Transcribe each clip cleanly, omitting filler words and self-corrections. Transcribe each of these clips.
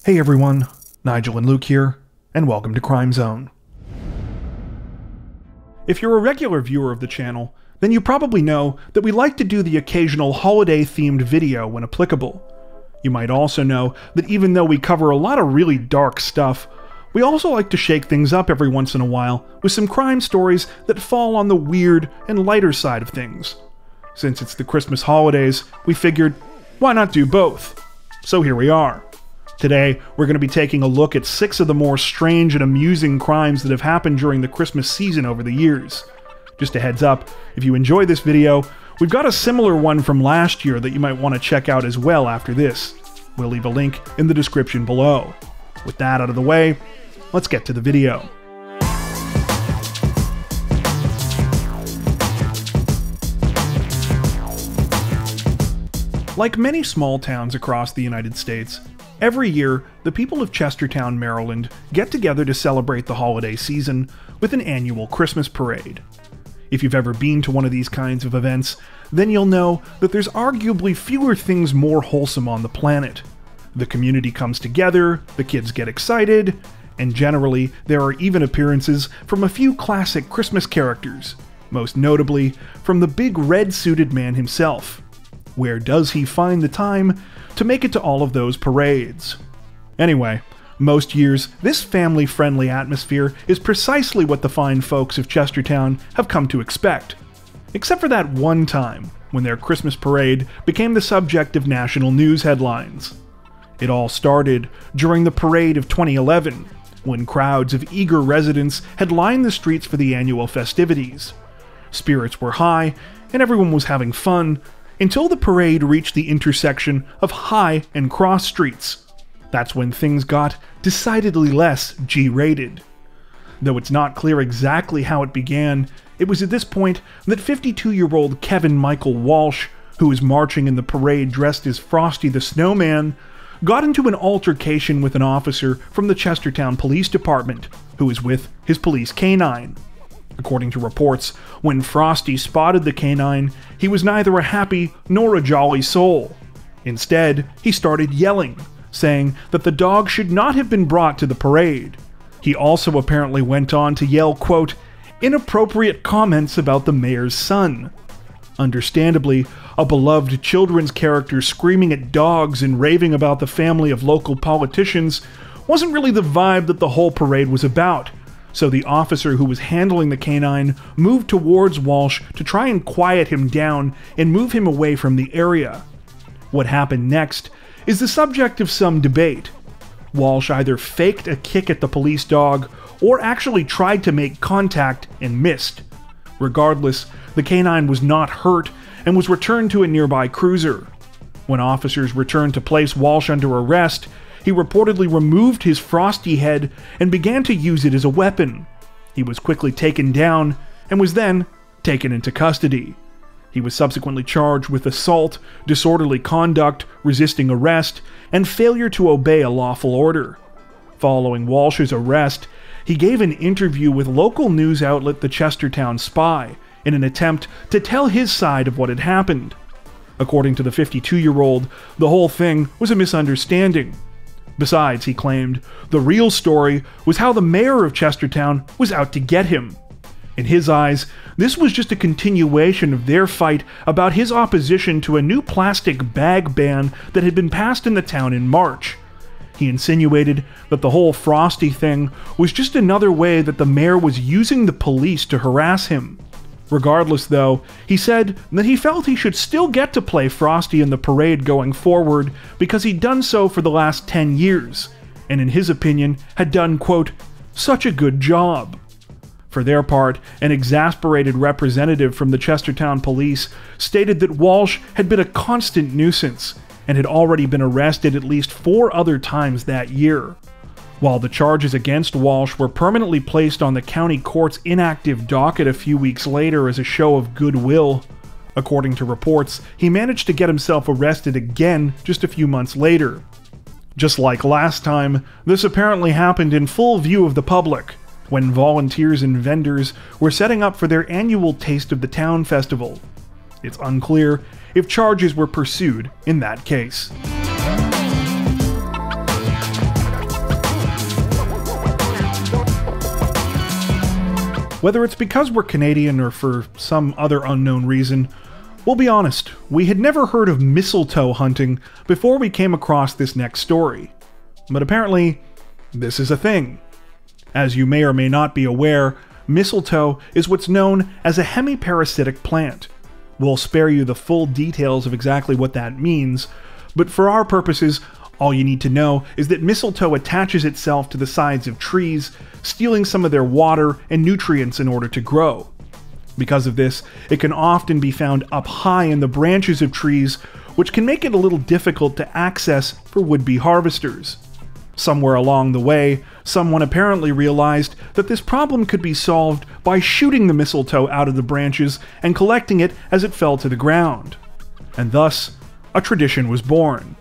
Hey everyone, Nigel and Luke here, and welcome to Crime Zone. If you're a regular viewer of the channel, then you probably know that we like to do the occasional holiday-themed video when applicable. You might also know that even though we cover a lot of really dark stuff, we also like to shake things up every once in a while with some crime stories that fall on the weird and lighter side of things. Since it's the Christmas holidays, we figured, why not do both? So here we are. Today, we're going to be taking a look at 6 of the more strange and amusing crimes that have happened during the Christmas season over the years. Just a heads up, if you enjoy this video, we've got a similar one from last year that you might want to check out as well after this. We'll leave a link in the description below. With that out of the way, let's get to the video. Like many small towns across the United States, every year, the people of Chestertown, Maryland get together to celebrate the holiday season with an annual Christmas parade. If you've ever been to one of these kinds of events, then you'll know that there's arguably fewer things more wholesome on the planet. The community comes together, the kids get excited, and generally there are even appearances from a few classic Christmas characters, most notably from the big red-suited man himself. Where does he find the time to make it to all of those parades? Anyway, most years, this family-friendly atmosphere is precisely what the fine folks of Chestertown have come to expect. Except for that one time, when their Christmas parade became the subject of national news headlines. It all started during the parade of 2011, when crowds of eager residents had lined the streets for the annual festivities. Spirits were high, and everyone was having fun, until the parade reached the intersection of High and Cross Streets. That's when things got decidedly less G-rated. Though it's not clear exactly how it began, it was at this point that 52-year-old Kevin Michael Walsh, who was marching in the parade dressed as Frosty the Snowman, got into an altercation with an officer from the Chestertown Police Department, who was with his police canine. According to reports, when Frosty spotted the canine, he was neither a happy nor a jolly soul. Instead, he started yelling, saying that the dog should not have been brought to the parade. He also apparently went on to yell, quote, inappropriate comments about the mayor's son. Understandably, a beloved children's character screaming at dogs and raving about the family of local politicians wasn't really the vibe that the whole parade was about. So the officer who was handling the canine moved towards Walsh to try and quiet him down and move him away from the area. What happened next is the subject of some debate. Walsh either faked a kick at the police dog or actually tried to make contact and missed. Regardless, the canine was not hurt and was returned to a nearby cruiser. When officers returned to place Walsh under arrest, he reportedly removed his Frosty head and began to use it as a weapon. He was quickly taken down and was then taken into custody. He was subsequently charged with assault, disorderly conduct, resisting arrest, and failure to obey a lawful order. Following Walsh's arrest, he gave an interview with local news outlet the Chestertown Spy in an attempt to tell his side of what had happened. According to the 52-year-old, the whole thing was a misunderstanding. Besides, he claimed, the real story was how the mayor of Chestertown was out to get him. In his eyes, this was just a continuation of their fight about his opposition to a new plastic bag ban that had been passed in the town in March. He insinuated that the whole Frosty thing was just another way that the mayor was using the police to harass him. Regardless, though, he said that he felt he should still get to play Frosty in the parade going forward because he'd done so for the last 10 years, and in his opinion had done, quote, such a good job. For their part, an exasperated representative from the Chestertown Police stated that Walsh had been a constant nuisance and had already been arrested at least 4 other times that year. While the charges against Walsh were permanently placed on the county court's inactive docket a few weeks later as a show of goodwill, according to reports, he managed to get himself arrested again just a few months later. Just like last time, this apparently happened in full view of the public, when volunteers and vendors were setting up for their annual Taste of the Town festival. It's unclear if charges were pursued in that case. Whether it's because we're Canadian or for some other unknown reason, we'll be honest, we had never heard of mistletoe hunting before we came across this next story. But apparently, this is a thing. As you may or may not be aware, mistletoe is what's known as a hemiparasitic plant. We'll spare you the full details of exactly what that means, but for our purposes, all you need to know is that mistletoe attaches itself to the sides of trees, stealing some of their water and nutrients in order to grow. Because of this, it can often be found up high in the branches of trees, which can make it a little difficult to access for would-be harvesters. Somewhere along the way, someone apparently realized that this problem could be solved by shooting the mistletoe out of the branches and collecting it as it fell to the ground. And thus, a tradition was born.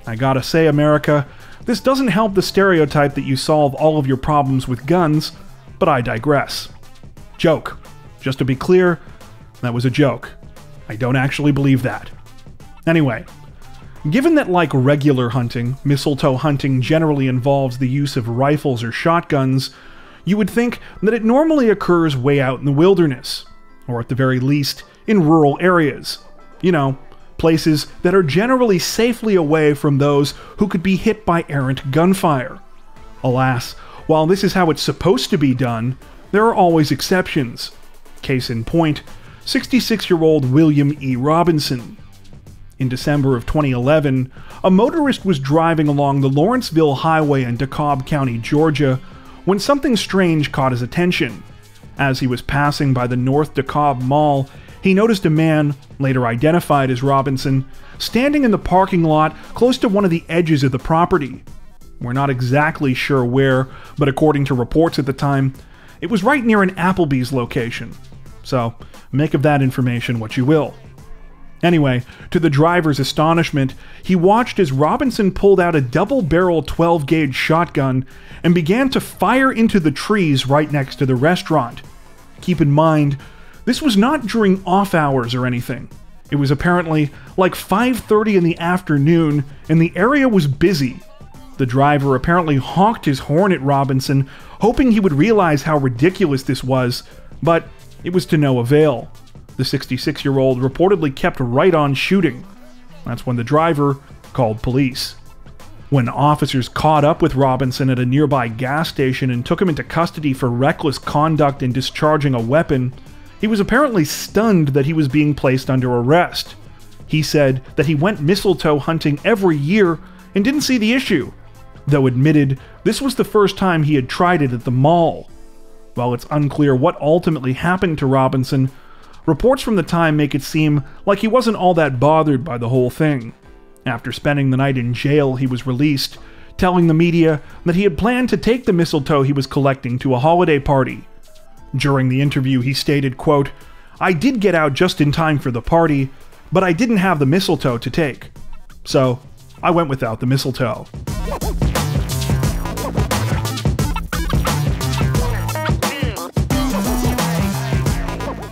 I gotta say, America, this doesn't help the stereotype that you solve all of your problems with guns, but I digress. Joke. Just to be clear, that was a joke. I don't actually believe that. Anyway, given that like regular hunting, mistletoe hunting generally involves the use of rifles or shotguns, you would think that it normally occurs way out in the wilderness, or at the very least, in rural areas. You know, places that are generally safely away from those who could be hit by errant gunfire. Alas, while this is how it's supposed to be done, there are always exceptions. Case in point, 66-year-old William E. Robinson. In December of 2011, a motorist was driving along the Lawrenceville Highway in DeKalb County, Georgia, when something strange caught his attention. As he was passing by the North DeKalb Mall, he noticed a man, later identified as Robinson, standing in the parking lot close to one of the edges of the property. We're not exactly sure where, but according to reports at the time, it was right near an Applebee's location. So, make of that information what you will. Anyway, to the driver's astonishment, he watched as Robinson pulled out a double-barrel 12-gauge shotgun and began to fire into the trees right next to the restaurant. Keep in mind, this was not during off hours or anything. It was apparently like 5:30 in the afternoon, and the area was busy. The driver apparently honked his horn at Robinson, hoping he would realize how ridiculous this was, but it was to no avail. The 66-year-old reportedly kept right on shooting. That's when the driver called police. When officers caught up with Robinson at a nearby gas station and took him into custody for reckless conduct in discharging a weapon, he was apparently stunned that he was being placed under arrest. He said that he went mistletoe hunting every year and didn't see the issue, though admitted this was the first time he had tried it at the mall. While it's unclear what ultimately happened to Robinson, reports from the time make it seem like he wasn't all that bothered by the whole thing. After spending the night in jail, he was released, telling the media that he had planned to take the mistletoe he was collecting to a holiday party. During the interview, he stated, quote, "I did get out just in time for the party, but I didn't have the mistletoe to take. So, I went without the mistletoe."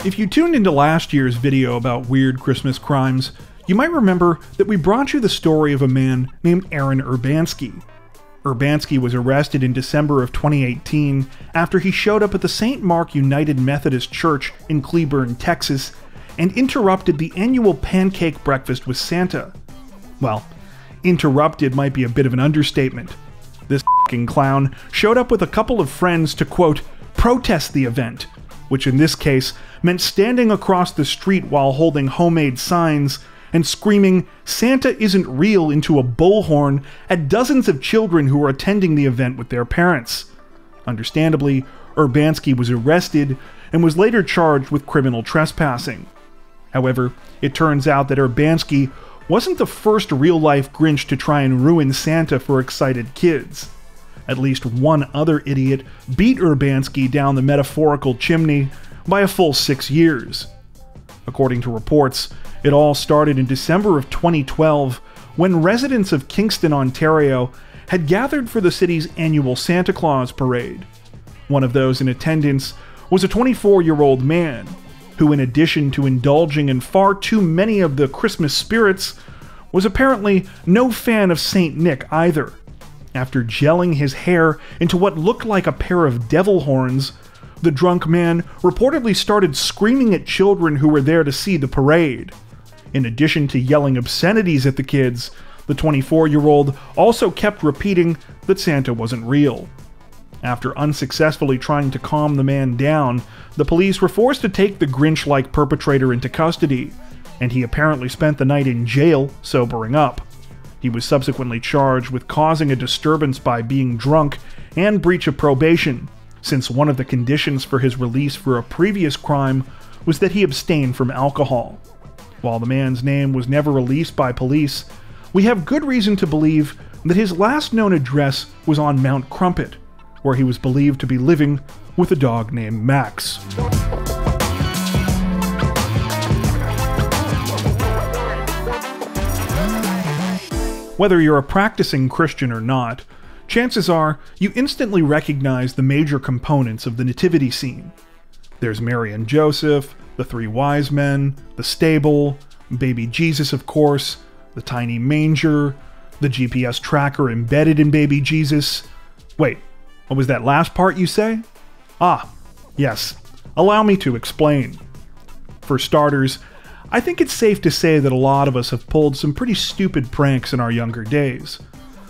If you tuned into last year's video about weird Christmas crimes, you might remember that we brought you the story of a man named Aaron Urbanski. Urbanski was arrested in December of 2018 after he showed up at the St. Mark United Methodist Church in Cleburne, Texas, and interrupted the annual pancake breakfast with Santa. Well, interrupted might be a bit of an understatement. This f***ing clown showed up with a couple of friends to, quote, protest the event, which in this case meant standing across the street while holding homemade signs and screaming "Santa isn't real" into a bullhorn at dozens of children who were attending the event with their parents. Understandably, Urbanski was arrested and was later charged with criminal trespassing. However, it turns out that Urbanski wasn't the first real-life Grinch to try and ruin Santa for excited kids. At least one other idiot beat Urbanski down the metaphorical chimney by a full 6 years. According to reports, it all started in December of 2012 when residents of Kingston, Ontario had gathered for the city's annual Santa Claus parade. One of those in attendance was a 24-year-old man who, in addition to indulging in far too many of the Christmas spirits, was apparently no fan of Saint Nick either. After gelling his hair into what looked like a pair of devil horns, the drunk man reportedly started screaming at children who were there to see the parade. In addition to yelling obscenities at the kids, the 24-year-old also kept repeating that Santa wasn't real. After unsuccessfully trying to calm the man down, the police were forced to take the Grinch-like perpetrator into custody, and he apparently spent the night in jail sobering up. He was subsequently charged with causing a disturbance by being drunk and breach of probation, since one of the conditions for his release for a previous crime was that he abstained from alcohol. While the man's name was never released by police, we have good reason to believe that his last known address was on Mount Crumpet, where he was believed to be living with a dog named Max. Whether you're a practicing Christian or not, chances are you instantly recognize the major components of the nativity scene. There's Mary and Joseph, the three wise men, the stable, baby Jesus of course, the tiny manger, the GPS tracker embedded in baby Jesus. Wait, what was that last part you say? Ah, yes, allow me to explain. For starters, I think it's safe to say that a lot of us have pulled some pretty stupid pranks in our younger days.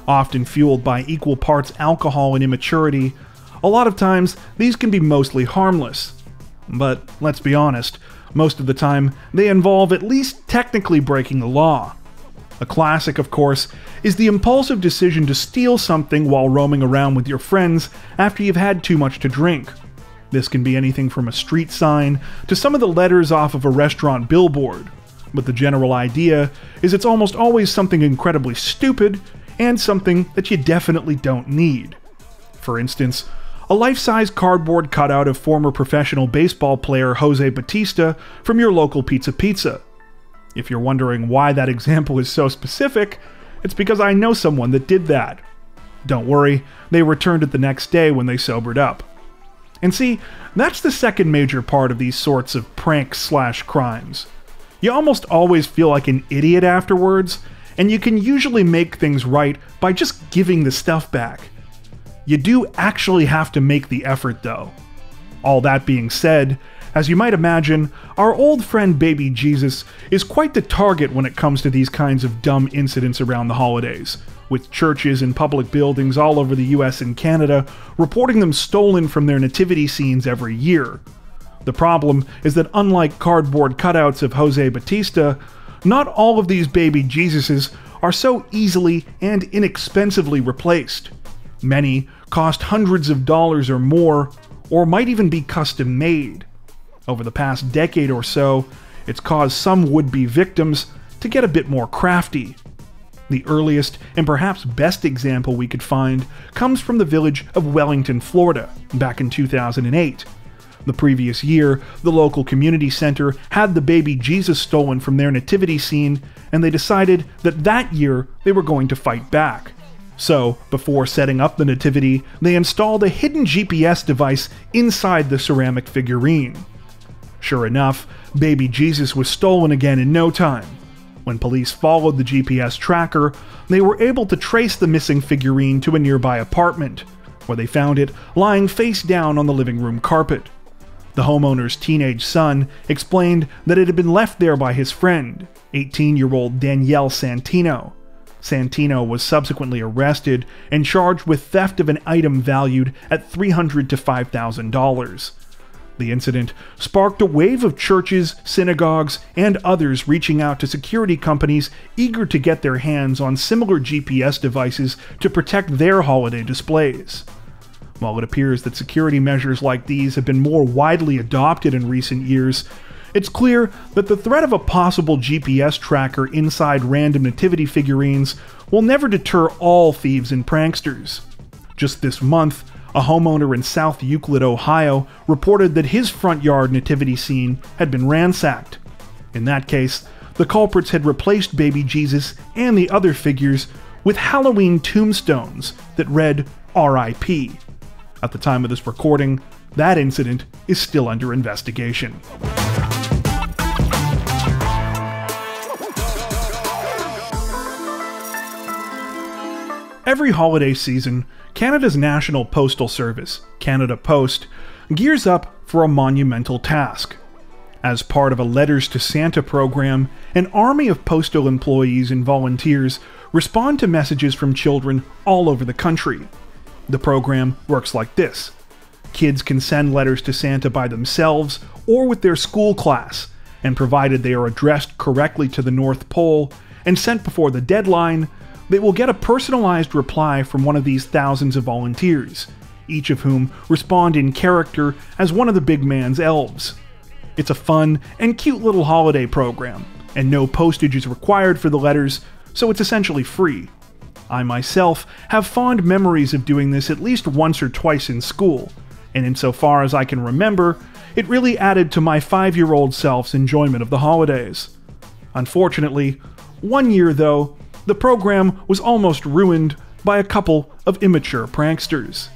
Often fueled by equal parts alcohol and immaturity, a lot of times these can be mostly harmless. But let's be honest, most of the time they involve at least technically breaking the law. A classic, of course, is the impulsive decision to steal something while roaming around with your friends after you've had too much to drink. This can be anything from a street sign to some of the letters off of a restaurant billboard, but the general idea is it's almost always something incredibly stupid and something that you definitely don't need. For instance, a life-size cardboard cutout of former professional baseball player Jose Bautista from your local pizza. If you're wondering why that example is so specific, it's because I know someone that did that. Don't worry, they returned it the next day when they sobered up. And see, that's the second major part of these sorts of pranks/crimes. You almost always feel like an idiot afterwards, and you can usually make things right by just giving the stuff back. You do actually have to make the effort though. All that being said, as you might imagine, our old friend baby Jesus is quite the target when it comes to these kinds of dumb incidents around the holidays, with churches and public buildings all over the US and Canada reporting them stolen from their nativity scenes every year. The problem is that unlike cardboard cutouts of Jose Bautista, not all of these baby Jesuses are so easily and inexpensively replaced. Many cost hundreds of dollars or more, or might even be custom made. Over the past decade or so, it's caused some would-be victims to get a bit more crafty. The earliest and perhaps best example we could find comes from the village of Wellington, Florida, back in 2008. The previous year, the local community center had the baby Jesus stolen from their nativity scene, and they decided that that year they were going to fight back. So, before setting up the nativity, they installed a hidden GPS device inside the ceramic figurine. Sure enough, baby Jesus was stolen again in no time. When police followed the GPS tracker, they were able to trace the missing figurine to a nearby apartment, where they found it lying face down on the living room carpet. The homeowner's teenage son explained that it had been left there by his friend, 18-year-old Danielle Santino. Santino was subsequently arrested and charged with theft of an item valued at $300 to $5,000. The incident sparked a wave of churches, synagogues, and others reaching out to security companies eager to get their hands on similar GPS devices to protect their holiday displays. While it appears that security measures like these have been more widely adopted in recent years, it's clear that the threat of a possible GPS tracker inside random nativity figurines will never deter all thieves and pranksters. Just this month, a homeowner in South Euclid, Ohio, reported that his front yard nativity scene had been ransacked. In that case, the culprits had replaced baby Jesus and the other figures with Halloween tombstones that read RIP. At the time of this recording, that incident is still under investigation. Every holiday season, Canada's National Postal Service, Canada Post, gears up for a monumental task. As part of a Letters to Santa program, an army of postal employees and volunteers respond to messages from children all over the country. The program works like this. Kids can send letters to Santa by themselves or with their school class, and provided they are addressed correctly to the North Pole and sent before the deadline, they will get a personalized reply from one of these thousands of volunteers, each of whom respond in character as one of the big man's elves. It's a fun and cute little holiday program, and no postage is required for the letters, so it's essentially free. I myself have fond memories of doing this at least once or twice in school, and insofar as I can remember, it really added to my 5-year-old self's enjoyment of the holidays. Unfortunately, one year though, the program was almost ruined by a couple of immature pranksters.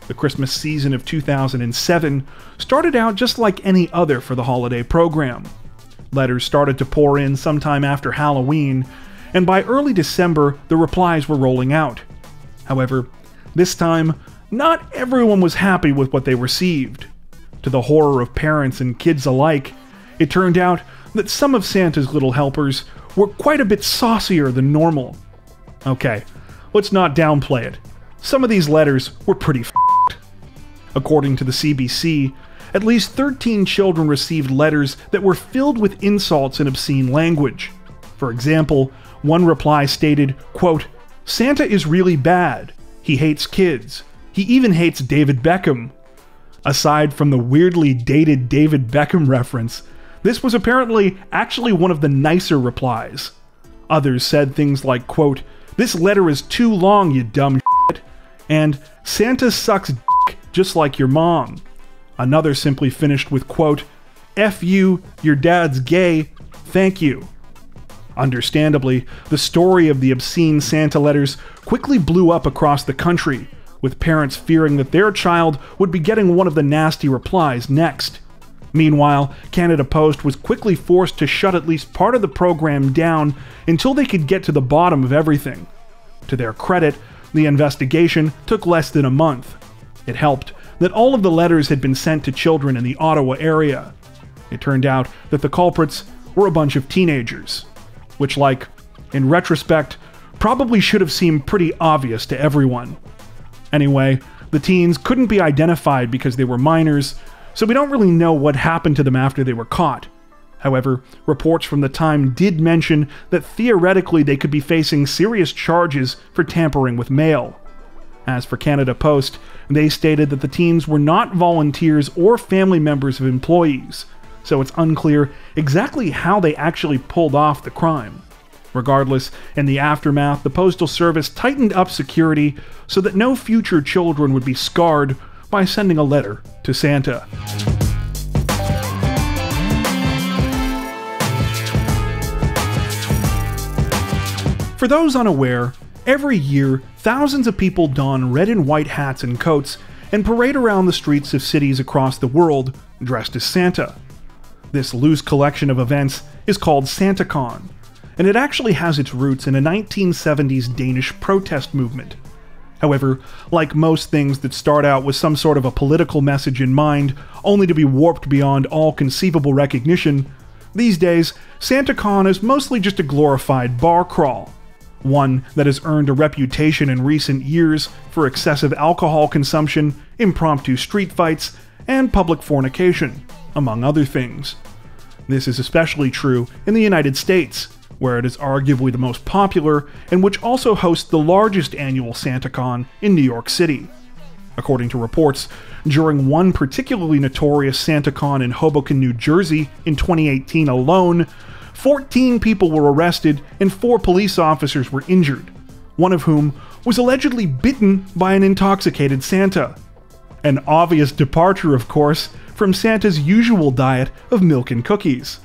The Christmas season of 2007 started out just like any other for the holiday program. Letters started to pour in sometime after Halloween, and by early December the replies were rolling out. However, this time, not everyone was happy with what they received. To the horror of parents and kids alike, it turned out that some of Santa's little helpers were quite a bit saucier than normal. Okay, let's not downplay it. Some of these letters were pretty f***ed. According to the CBC, at least 13 children received letters that were filled with insults and obscene language. For example, one reply stated, quote, "Santa is really bad. He hates kids. He even hates David Beckham." Aside from the weirdly dated David Beckham reference, this was apparently actually one of the nicer replies. Others said things like, quote, "This letter is too long, you dumb shit," and "Santa sucks dick just like your mom." Another simply finished with, quote, "F you, your dad's gay, thank you." Understandably, the story of the obscene Santa letters quickly blew up across the country, with parents fearing that their child would be getting one of the nasty replies next. Meanwhile, Canada Post was quickly forced to shut at least part of the program down until they could get to the bottom of everything. To their credit, the investigation took less than a month. It helped that all of the letters had been sent to children in the Ottawa area. It turned out that the culprits were a bunch of teenagers, which, like, in retrospect, probably should have seemed pretty obvious to everyone. Anyway, the teens couldn't be identified because they were minors, so we don't really know what happened to them after they were caught. However, reports from the time did mention that theoretically they could be facing serious charges for tampering with mail. As for Canada Post, they stated that the teens were not volunteers or family members of employees, so it's unclear exactly how they actually pulled off the crime. Regardless, in the aftermath, the Postal Service tightened up security so that no future children would be scarred by sending a letter to Santa. For those unaware, every year, thousands of people don red and white hats and coats and parade around the streets of cities across the world dressed as Santa. This loose collection of events is called SantaCon, and it actually has its roots in a 1970s Danish protest movement. However, like most things that start out with some sort of a political message in mind, only to be warped beyond all conceivable recognition, these days, SantaCon is mostly just a glorified bar crawl. One that has earned a reputation in recent years for excessive alcohol consumption, impromptu street fights, and public fornication, among other things. This is especially true in the United States, where it is arguably the most popular and which also hosts the largest annual SantaCon in New York City. According to reports, during one particularly notorious SantaCon in Hoboken, New Jersey in 2018 alone, 14 people were arrested and 4 police officers were injured, one of whom was allegedly bitten by an intoxicated Santa. An obvious departure, of course, from Santa's usual diet of milk and cookies.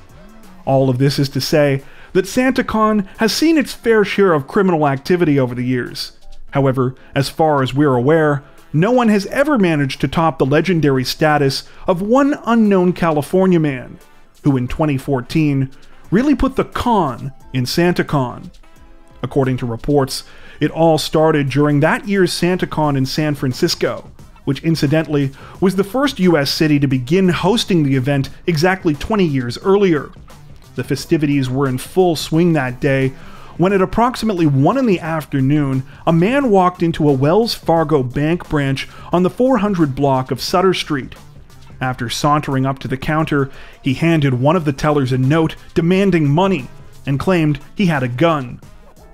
All of this is to say that SantaCon has seen its fair share of criminal activity over the years. However, as far as we're aware, no one has ever managed to top the legendary status of one unknown California man, who in 2014 really put the con in SantaCon. According to reports, it all started during that year's SantaCon in San Francisco, which incidentally was the first US city to begin hosting the event exactly 20 years earlier. The festivities were in full swing that day, when at approximately 1 in the afternoon, a man walked into a Wells Fargo bank branch on the 400 block of Sutter Street. After sauntering up to the counter, he handed one of the tellers a note demanding money and claimed he had a gun.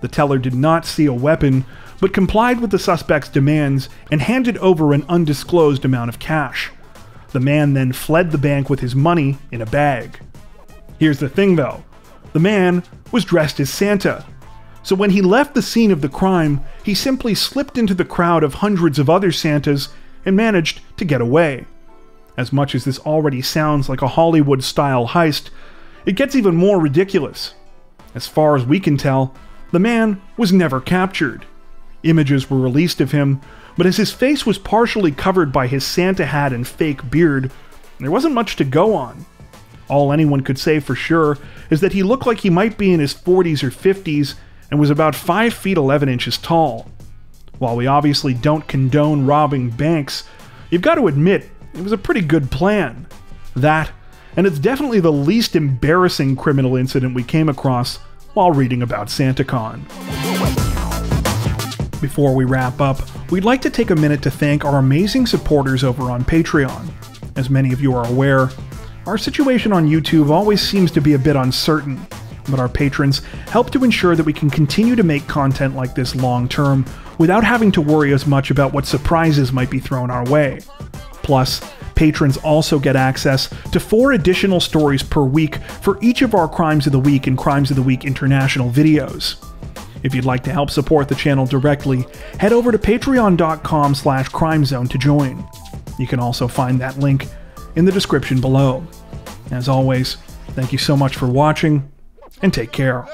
The teller did not see a weapon, but complied with the suspect's demands and handed over an undisclosed amount of cash. The man then fled the bank with his money in a bag. Here's the thing though, the man was dressed as Santa. So when he left the scene of the crime, he simply slipped into the crowd of hundreds of other Santas and managed to get away. As much as this already sounds like a Hollywood-style heist, it gets even more ridiculous. As far as we can tell, the man was never captured. Images were released of him, but as his face was partially covered by his Santa hat and fake beard, there wasn't much to go on. All anyone could say for sure is that he looked like he might be in his 40s or 50s and was about 5 feet 11 inches tall. While we obviously don't condone robbing banks, you've got to admit it was a pretty good plan. That, and it's definitely the least embarrassing criminal incident we came across while reading about SantaCon. Before we wrap up, we'd like to take a minute to thank our amazing supporters over on Patreon. As many of you are aware, our situation on YouTube always seems to be a bit uncertain, but our patrons help to ensure that we can continue to make content like this long term without having to worry as much about what surprises might be thrown our way. Plus, patrons also get access to 4 additional stories per week for each of our Crimes of the Week and Crimes of the Week International videos. If you'd like to help support the channel directly, head over to patreon.com/crimezone to join. You can also find that link in the description below. As always, thank you so much for watching, and take care.